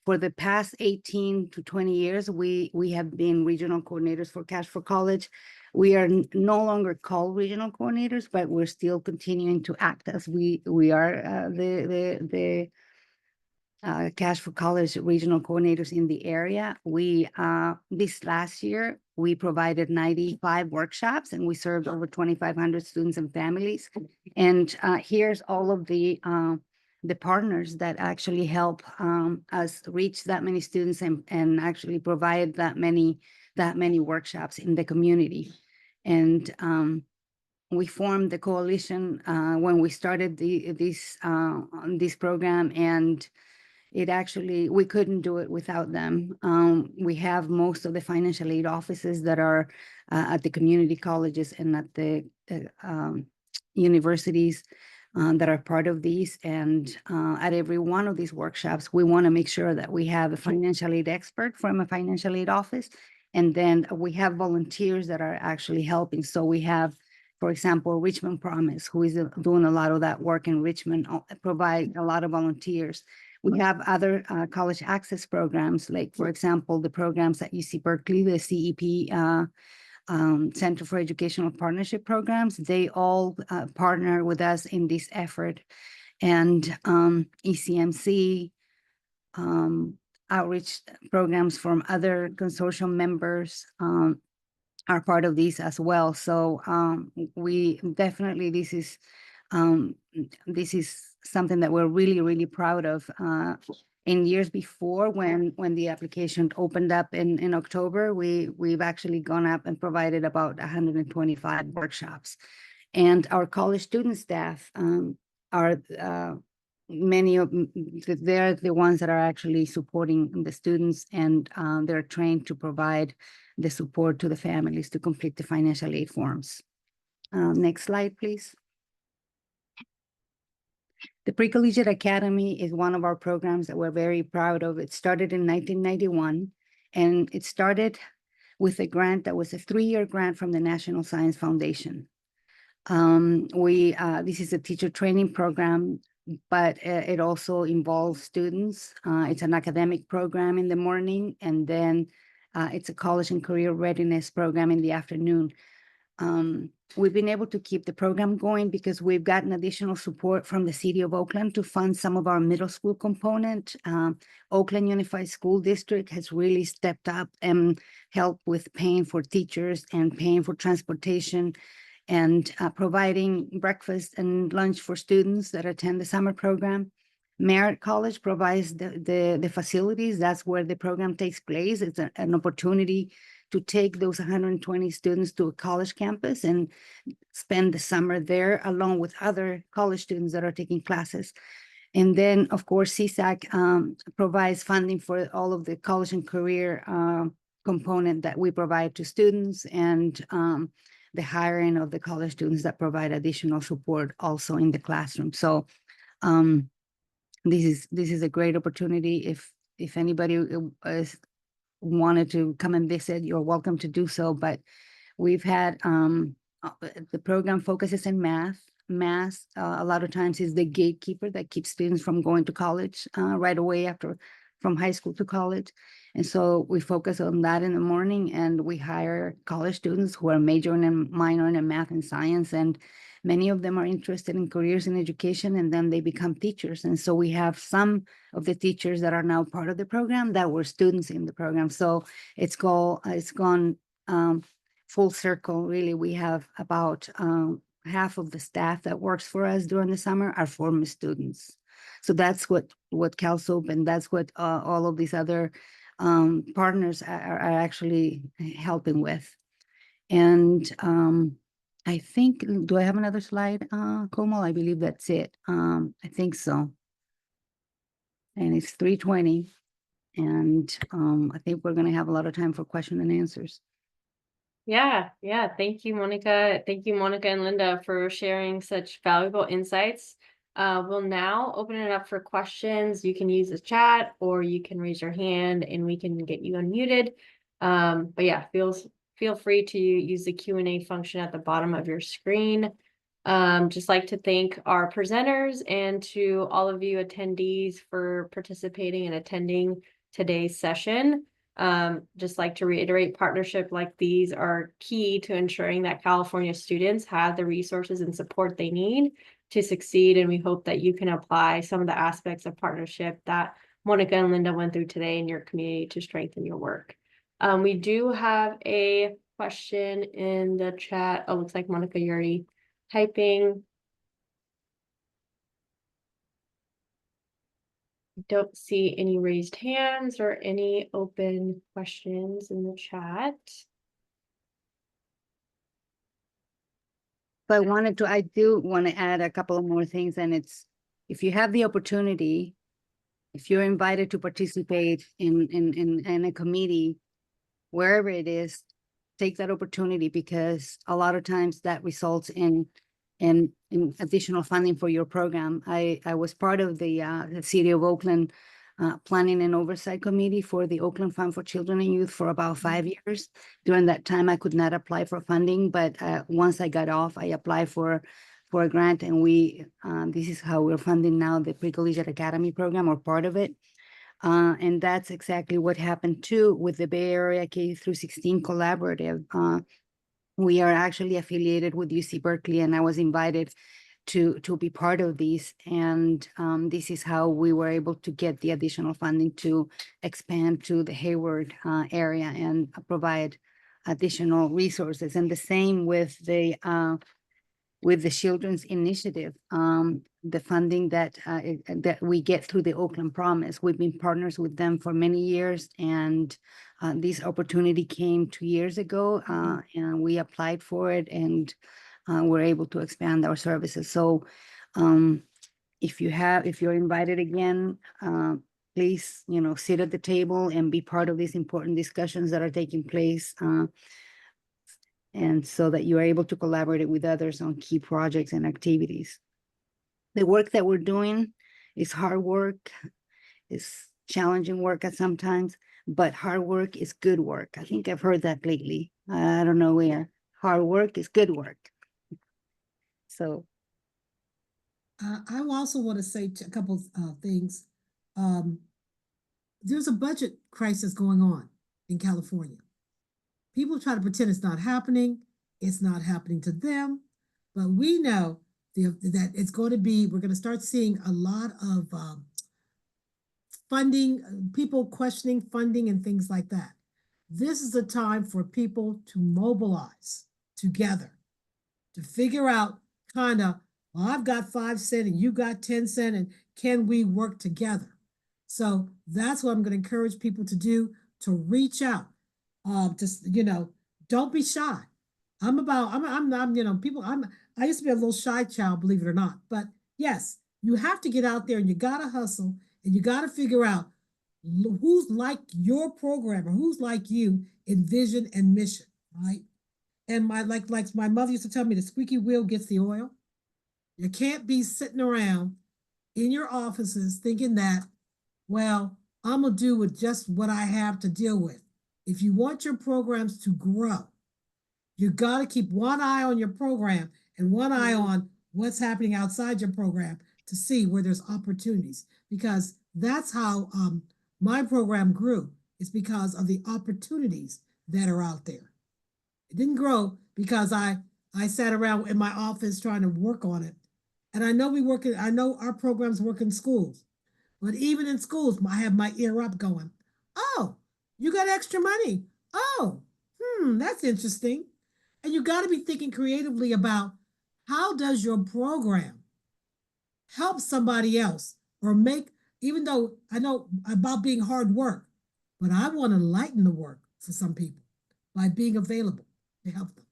For the past 18 to 20 years, we have been regional coordinators for Cash for College. We are no longer called regional coordinators, but we're still continuing to act as we are the Cash for College regional coordinators in the area. We this last year we provided 95 workshops, and we served over 2,500 students and families. And here's all of the partners that actually help us reach that many students and actually provide that many workshops in the community. And we formed the coalition when we started this program, and it actually, we couldn't do it without them. We have most of the financial aid offices that are at the community colleges and at the universities that are part of these. And at every one of these workshops, we want to make sure that we have a financial aid expert from a financial aid office. And then we have volunteers that are actually helping. So we have, for example, Richmond Promise, who is doing a lot of that work in Richmond, provide a lot of volunteers. We have other college access programs, like, for example, the programs at UC Berkeley, the CEP, Center for Educational Partnership Programs. They all partner with us in this effort. And ECMC, outreach programs from other consortium members are part of these as well. So we definitely, this is something that we're really, really proud of. In years before, when the application opened up in October, we've actually gone up and provided about 125 workshops. And our college student staff are many of they're the ones that are actually supporting the students, and they're trained to provide the support to the families to complete the financial aid forms. Next slide, please. The Pre-Collegiate Academy is one of our programs that we're very proud of. It started in 1991, and it started with a grant that was a 3-year grant from the National Science Foundation. This is a teacher training program, but it also involves students. It's an academic program in the morning, and then it's a college and career readiness program in the afternoon. We've been able to keep the program going because we've gotten additional support from the City of Oakland to fund some of our middle school component. Oakland Unified School District has really stepped up and helped with paying for teachers and paying for transportation and providing breakfast and lunch for students that attend the summer program. Merritt College provides the facilities. That's where the program takes place. It's an opportunity to take those 120 students to a college campus and spend the summer there along with other college students that are taking classes. And then, of course, CSAC provides funding for all of the college and career component that we provide to students, and the hiring of the college students that provide additional support also in the classroom. So this is a great opportunity. If anybody wanted to come and visit, you're welcome to do so. But we've had the program focuses in math. Math a lot of times is the gatekeeper that keeps students from going to college right away from high school to college. And so we focus on that in the morning, and we hire college students who are majoring and minoring in math and science, and many of them are interested in careers in education, and then they become teachers. And so we have some of the teachers that are now part of the program that were students in the program. So it's gone full circle. Really, we have about half of the staff that works for us during the summer are former students. So that's what CalSoup and that's what all of these other partners are actually helping with. And I think, do I have another slide, Komal? I believe that's it. I think so. And it's 3:20. And I think we're going to have a lot of time for question and answers. Yeah. Thank you, Monica. Thank you, Monica and Linda, for sharing such valuable insights. We'll now open it up for questions. You can use the chat or you can raise your hand and we can get you unmuted. But yeah, feel free to use the Q&A function at the bottom of your screen. Just like to thank our presenters and to all of you attendees for participating and attending today's session. Just like to reiterate, partnership like these are key to ensuring that California students have the resources and support they need to succeed. And we hope that you can apply some of the aspects of partnership that Monica and Linda went through today in your community to strengthen your work. We do have a question in the chat. Oh, looks like Monica, you're already typing. Don't see any raised hands or any open questions in the chat. But I do want to add a couple of more things, and it's, if you have the opportunity, if you're invited to participate in a committee, wherever it is, take that opportunity, because a lot of times that results in additional funding for your program. I was part of the City of Oakland Planning and Oversight Committee for the Oakland Fund for Children and Youth for about 5 years. During that time, I could not apply for funding, but once I got off, I applied for a grant, and this is how we're funding now the Pre-Collegiate Academy program, or part of it. And that's exactly what happened too with the Bay Area K through 16 Collaborative. We are actually affiliated with UC Berkeley, and I was invited to be part of these. And this is how we were able to get the additional funding to expand to the Hayward area and provide additional resources. And the same with the Children's Initiative, the funding that we get through the Oakland Promise. We've been partners with them for many years, and this opportunity came 2 years ago, and we applied for it, and we're able to expand our services. So if you're invited again, please, sit at the table and be part of these important discussions that are taking place. And so that you are able to collaborate with others on key projects and activities. The work that we're doing is hard work, is challenging work at sometimes, but hard work is good work. I think I've heard that lately. I don't know where. Hard work is good work. So. I also want to say a couple of things. There's a budget crisis going on in California. People try to pretend it's not happening. It's not happening to them, but we know that it's going to be, we're going to start seeing a lot of funding, people questioning funding and things like that. This is the time for people to mobilize together to figure out well, I've got 5 cents and you got 10 cents, and can we work together? So that's what I'm going to encourage people to do, to reach out. Just, don't be shy. I used to be a little shy child, believe it or not. But yes, you have to get out there and you got to hustle and you got to figure out who's like your program or who's like you in vision and mission, right? And like my mother used to tell me, the squeaky wheel gets the oil. You can't be sitting around in your offices thinking that, well, I'm going to do with just what I have to deal with. If you want your programs to grow, you got to keep one eye on your program and one eye on what's happening outside your program to see where there's opportunities, because that's how my program grew. It's because of the opportunities that are out there. It didn't grow because I sat around in my office trying to work on it. And I know our programs work in schools, but even in schools, I have my ear up going, oh, you got extra money. Oh, that's interesting. And you got to be thinking creatively about how does your program help somebody else or make, even though I know about being hard work, but I want to lighten the work for some people by being available to help them.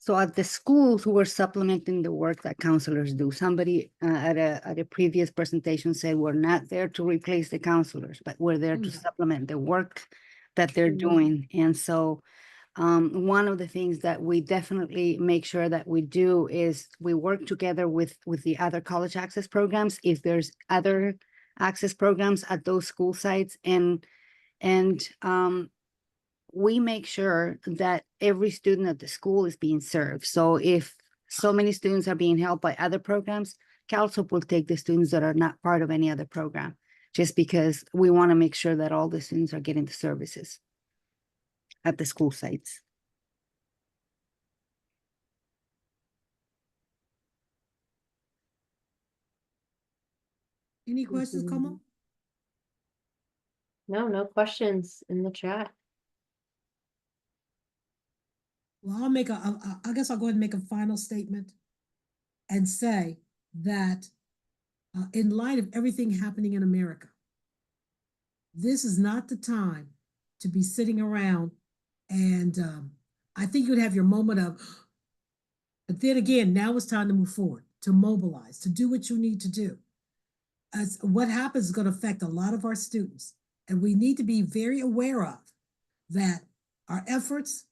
So at the schools, we're supplementing the work that counselors do. Somebody at a previous presentation said, we're not there to replace the counselors, but we're there to supplement the work that they're doing. And so one of the things that we definitely make sure that we do is we work together with the other college access programs, if there's other access programs at those school sites, and we make sure that every student at the school is being served. So if so many students are being helped by other programs, CalSOP will take the students that are not part of any other program, just because we want to make sure that all the students are getting the services at the school sites. Any questions, Como? No questions in the chat. Well, I'll make I guess I'll go ahead and make a final statement and say that in light of everything happening in America, this is not the time to be sitting around and I think you'd have your moment of, but then again, now it's time to move forward, to mobilize, to do what you need to do. As what happens is going to affect a lot of our students, and we need to be very aware of that our efforts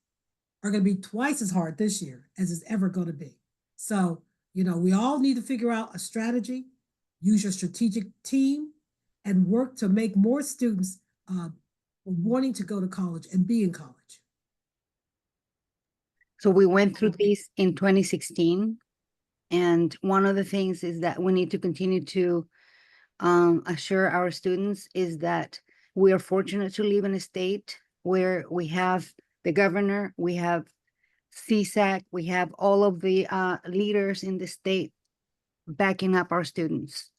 are going to be twice as hard this year as it's ever going to be. So, you know, we all need to figure out a strategy, use your strategic team, and work to make more students wanting to go to college and be in college. So we went through this in 2016. And one of the things is that we need to continue to assure our students is that we are fortunate to live in a state where we have the governor, we have CSAC, we have all of the leaders in the state backing up our students.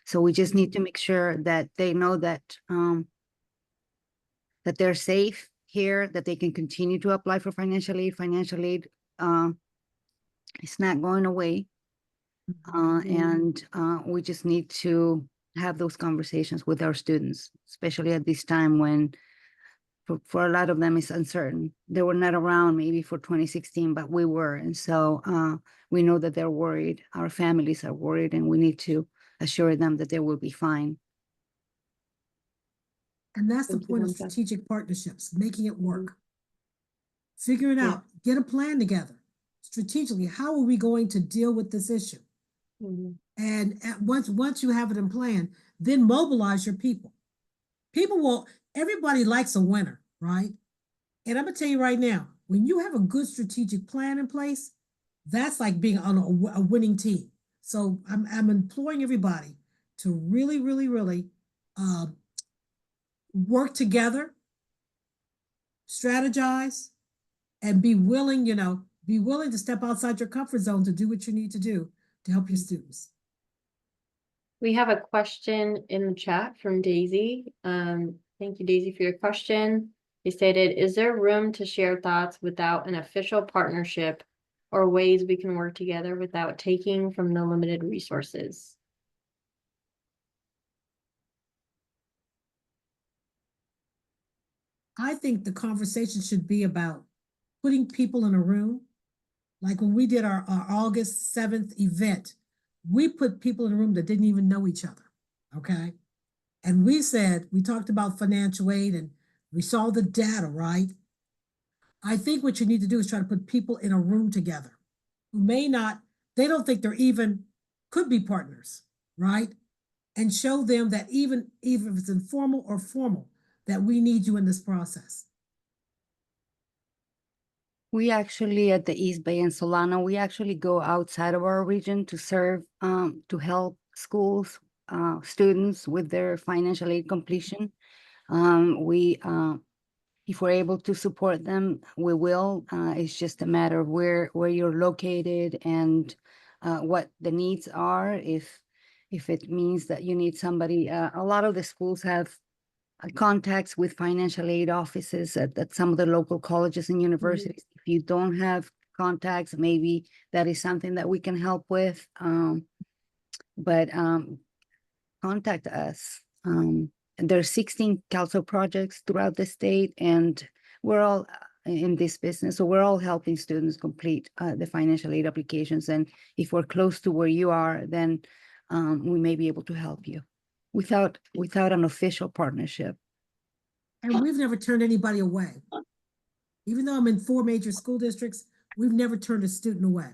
So we just need to make sure that they know that that they're safe here, that they can continue to apply for financial aid. Financial aid it's not going away. And we just need to have those conversations with our students, especially at this time when for a lot of them it's uncertain. They were not around maybe for 2016, but we were. And so we know that they're worried. Our families are worried, and we need to assure them that they will be fine. And that's the point of strategic partnerships, making it work. Figuring out, get a plan together strategically. How are we going to deal with this issue? And once you have it in plan, then mobilize your people. People will, everybody likes a winner, right? And I'm gonna tell you right now, when you have a good strategic plan in place, that's like being on a winning team. So I'm imploring everybody to really, really, really work together, strategize, and be willing, be willing to step outside your comfort zone to do what you need to do to help your students. We have a question in the chat from Daisy. Thank you, Daisy, for your question. They stated, is there room to share thoughts without an official partnership or ways we can work together without taking from the limited resources? I think the conversation should be about putting people in a room. Like when we did our August 7th event, we put people in a room that didn't even know each other, okay? And we said, we talked about financial aid and we saw the data, right? I think what you need to do is try to put people in a room together who may not, they don't think they're even, could be partners, right? And show them that even if it's informal or formal, that we need you in this process. We actually, at the East Bay and Solano, we actually go outside of our region to serve, to help schools, students with their financial aid completion. If we're able to support them, we will. It's just a matter of where you're located and what the needs are. If it means that you need somebody, a lot of the schools have contacts with financial aid offices at some of the local colleges and universities. If you don't have contacts, maybe that is something that we can help with. But contact us. There are 16 CALSO projects throughout the state, and we're all in this business. So we're all helping students complete the financial aid applications. And if we're close to where you are, then we may be able to help you without an official partnership. And we've never turned anybody away. Even though I'm in 4 major school districts, we've never turned a student away.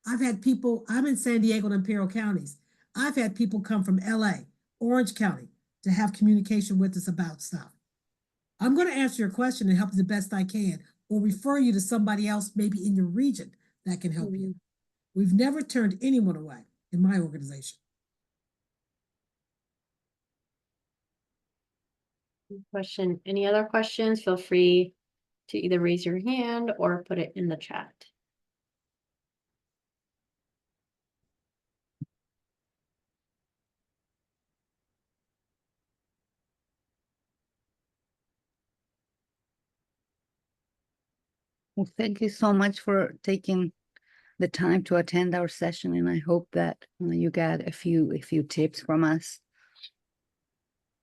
I've had people, I'm in San Diego and Imperial counties. I've had people come from LA, Orange County, to have communication with us about stuff. I'm going to answer your question and help you the best I can, or refer you to somebody else maybe in your region that can help you. We've never turned anyone away in my organization. Question, any other questions? Feel free to either raise your hand or put it in the chat. Well, thank you so much for taking the time to attend our session, and I hope that you got a few tips from us.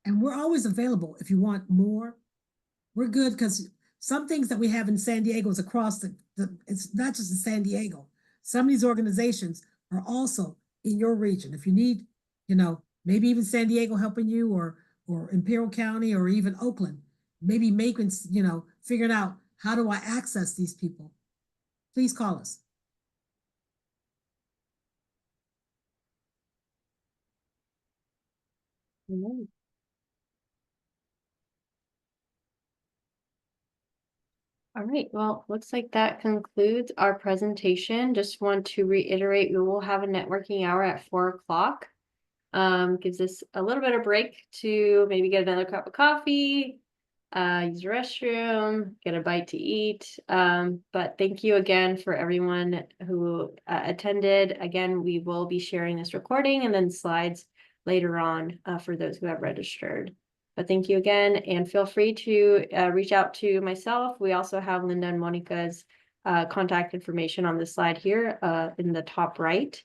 And we're always available if you want more. We're good because some things that we have in San Diego is across it's not just in San Diego. Some of these organizations are also in your region. If you need, maybe even San Diego helping you, or Imperial County, or even Oakland, maybe making, figuring out how do I access these people, please call us. All right, well, looks like that concludes our presentation. Just want to reiterate, we will have a networking hour at 4 o'clock. Gives us a little bit of break to maybe get another cup of coffee, use the restroom, get a bite to eat. But thank you again for everyone who attended. Again, we will be sharing this recording and then slides later on for those who have registered. But thank you again, and feel free to reach out to myself. We also have Linda and Monica's contact information on this slide here in the top right.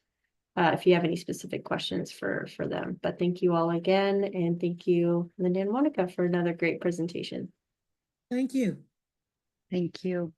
If you have any specific questions for them. But thank you all again, and thank you, Linda and Monica, for another great presentation. Thank you. Thank you.